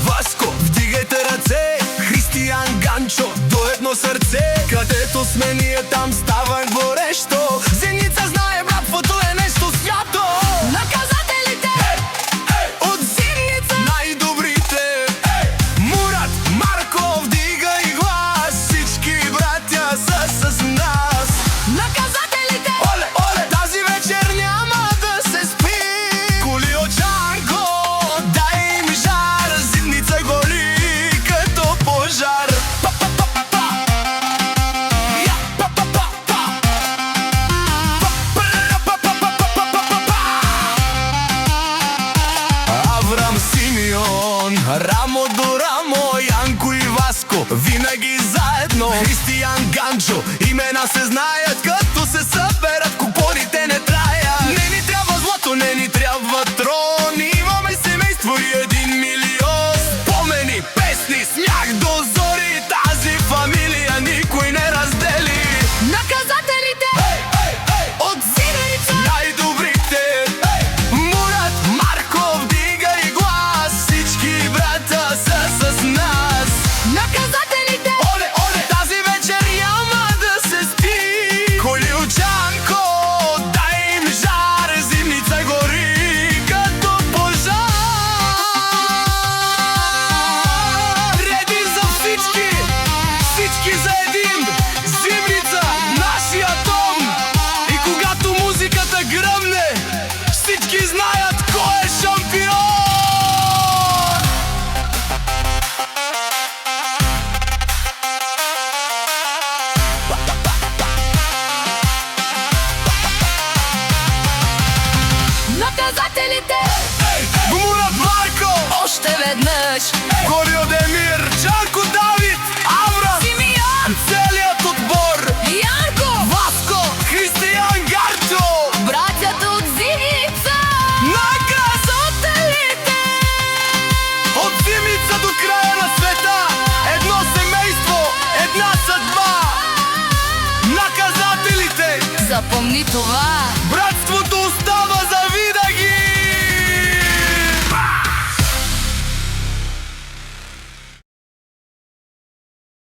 Васко, вдигайте ръце, Християн Ганчо, до едно сърце. Където сме ние, там става горещо. Зеница знае, братството е нещо свято. Наказателите От Зеница най-добрите. Мурат, Марко, вдигай глас, всички братя са с нас. Наказателите Оле, оле, тази вечер няма да се спи. Колиочанко, дай им жар, Зеница гори като пожар. Па-па-па-па, я, па-па-па-па, па-па-па-па-па-па-па-па. Аврам, Симеон, рамо до рамо, Янко и Васко, винаги заедно. Християн Ганчо, имена се знаят, като се съберат, купоните не траят. Не ни трябва злато, не ни трябва трон, имаме семейство и 1 милион. Спомени, песни, смях до зори, тази фамилия никой не раздели. Наказателите От Зеница най-добрите. Мурат, Марко, вдигай глас, всички брата са с нас. Наказателите Оле, оле, тази вечер няма да се спи. Колиочанко, дай им жар, Зеница гори като пожар. Реди за всички, всички за един. Зеница, нашия дом. И когато музиката гръмне, всички знаят кой е шампион. Наказателите Мурат, Марко, още веднъж Корио Демир, Чанко, Давид, Аврам, Симеон, целият отбор, Янко, Васко, Християн Ганчо, братята от Зеница. наказателите. От Зеница до края на света, едно семейство, една съдба. Наказателите, Запомни това. брат.